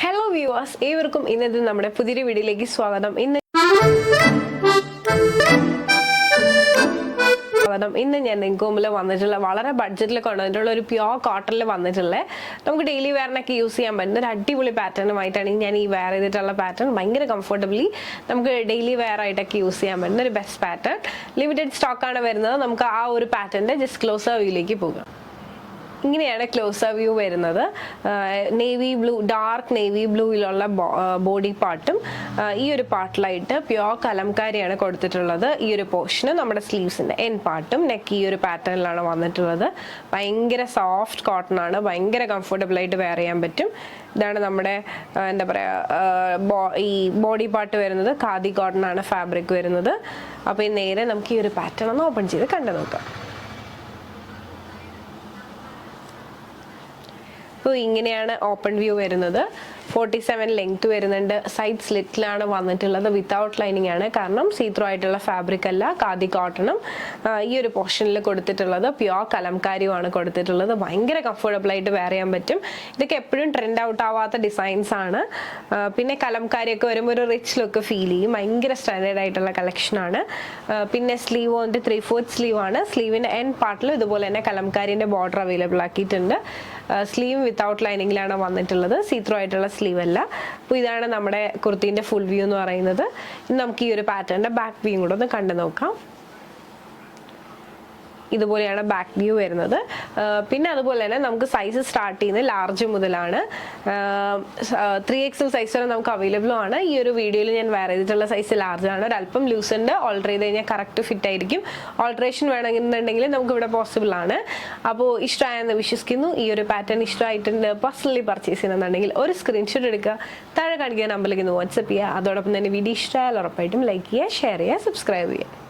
Hello viewers, ഏവർക്കും ഇന്നത്തെ നമ്മുടെ പുതിയൊരു വീഡിയോയിലേക്ക് സ്വാഗതം. ഇന്ന് ഞാൻ നിങ്ങൾക്ക് മുമ്പിൽ വന്നിട്ടുള്ള വളരെ ബഡ്ജറ്റിൽ കൊണ്ടുവന്നിട്ടുള്ള ഒരു പ്യോർ കോട്ടണിൽ വന്നിട്ടുള്ള നമുക്ക് ഡെയിലി വെയറിനൊക്കെ യൂസ് ചെയ്യാൻ പറ്റുന്ന ഒരു അടിപൊളി പാറ്റേണുമായിട്ടാണ് ഞാൻ ഈ വെയർ ചെയ്തിട്ടുള്ള പാറ്റേൺ. ഭയങ്കര കംഫർട്ടബിളി നമുക്ക് ഡെയിലി വെയർ ആയിട്ടൊക്കെ യൂസ് ചെയ്യാൻ പറ്റുന്ന ഒരു ബെസ്റ്റ് പാറ്റേൺ. ലിമിറ്റഡ് സ്റ്റോക്കാണ് വരുന്നത്. നമുക്ക് ആ ഒരു പാറ്റേണിന്റെ ജസ്റ്റ് ക്ലോസർ വ്യൂയിലേക്ക് പോകാം. ഇങ്ങനെയാണ് ക്ലോസർ വ്യൂ വരുന്നത്. നേവി ബ്ലൂ, ഡാർക്ക് നേവി ബ്ലൂയിലുള്ള ബോഡി പാർട്ടും ഈ ഒരു പാർട്ടിലായിട്ട് പ്യോർ കലംകാരിയാണ് കൊടുത്തിട്ടുള്ളത്. ഈ ഒരു പോർഷന് നമ്മുടെ സ്ലീവ്സിന്റെ എൻ പാർട്ടും നെക്ക് ഈ ഒരു പാറ്റേണിലാണ് വന്നിട്ടുള്ളത്. ഭയങ്കര സോഫ്റ്റ് കോട്ടൺ ആണ്, ഭയങ്കര കംഫർട്ടബിൾ ആയിട്ട് വെയർ ചെയ്യാൻ പറ്റും. ഇതാണ് നമ്മുടെ എന്താ പറയുക, ഈ ബോഡി പാർട്ട് വരുന്നത് ഖാദി കോട്ടൺ ആണ് ഫാബ്രിക് വരുന്നത്. അപ്പോൾ ഈ നേരെ നമുക്ക് ഈ ഒരു പാറ്റേൺ ഒന്ന് ഓപ്പൺ ചെയ്ത് കണ്ടു നോക്കാം. അപ്പോൾ ഇങ്ങനെയാണ് ഓപ്പൺ വ്യൂ വരുന്നത്. 47 ലെങ്ത് വരുന്നുണ്ട്. സൈഡ് സ്ലിറ്റിലാണ് വന്നിട്ടുള്ളത്. വിത്തൗട്ട് ലൈനിങ് ആണ്, കാരണം സീത്രോ ആയിട്ടുള്ള ഫാബ്രിക് അല്ല, ഖാദി കോട്ടണും ഈ ഒരു പോർഷനിൽ കൊടുത്തിട്ടുള്ളത് പ്യോർ കലംകാരിയുമാണ് കൊടുത്തിട്ടുള്ളത്. ഭയങ്കര കംഫർട്ടബിൾ ആയിട്ട് വെയർ ചെയ്യാൻ പറ്റും. ഇതൊക്കെ എപ്പോഴും ട്രെൻഡ് ഔട്ട് ആവാത്ത ഡിസൈൻസ് ആണ്. പിന്നെ കലംകാരിയൊക്കെ വരുമ്പോൾ ഒരു റിച്ച് ലുക്ക് ഫീൽ ചെയ്യും. ഭയങ്കര സ്റ്റാൻഡേർഡ് ആയിട്ടുള്ള കളക്ഷനാണ്. പിന്നെ സ്ലീവ് വന്നിട്ട് 3/4 സ്ലീവ് ആണ്. സ്ലീവിന്റെ എൻ പാർട്ടിൽ ഇതുപോലെ തന്നെ കലംകാരിന്റെ ബോർഡർ അവൈലബിൾ ആക്കിയിട്ടുണ്ട്. സ്ലീവ് വിത്തൗട്ട് ലൈനിങ്ങിലാണ് വന്നിട്ടുള്ളത്, സീത്രോ ആയിട്ടുള്ള സ്ലീവ് അല്ല. അപ്പോൾ ഇതാണ് നമ്മുടെ കുർത്തിന്റെ ഫുൾ വ്യൂ എന്ന് പറയുന്നത്. ഇനി നമുക്ക് ഈ ഒരു പാറ്റേണിന്റെ ബാക്ക് വ്യൂ കൂടെ ഒന്ന് കണ്ടു നോക്കാം. ഇതുപോലെയാണ് ബാക്ക് വ്യൂ വരുന്നത്. പിന്നെ അതുപോലെ തന്നെ നമുക്ക് സൈസ് സ്റ്റാർട്ട് ചെയ്യുന്നത് ലാർജ് മുതലാണ്. 3XL സൈസ് വരെ നമുക്ക് അവൈലബിൾ ആണ്. ഈ ഒരു വീഡിയോയിൽ ഞാൻ വെയർ ചെയ്തിട്ടുള്ള സൈസ് ലാർജ് ആണ്. ഒരല്പം ലൂസ് ഉണ്ട്. ഓൾട്ടർ ചെയ്ത് കഴിഞ്ഞാൽ കറക്റ്റ് ഫിറ്റ് ആയിരിക്കും. ഓൾട്ടറേഷൻ വേണമെന്നുണ്ടെങ്കിൽ നമുക്ക് ഇവിടെ പോസിബിൾ ആണ്. അപ്പോൾ ഇഷ്ടമായെന്ന് വിശ്വസിക്കുന്നു. ഈ ഒരു പാറ്റേൺ ഇഷ്ടമായിട്ടുണ്ട്, പേഴ്സണലി പർച്ചേസ് ചെയ്യുന്നുണ്ടെങ്കിൽ ഒരു സ്ക്രീൻഷോട്ട് എടുക്കുക, താഴെ കാണിക്കുന്ന നമ്പറിലേക്ക് വാട്സ്ആപ്പ് ചെയ്യുക. അതോടൊപ്പം തന്നെ വീഡിയോ ഇഷ്ടമായാൽ ഉറപ്പായിട്ടും ലൈക്ക് ചെയ്യുക, ഷെയർ ചെയ്യുക, സബ്സ്ക്രൈബ് ചെയ്യുക.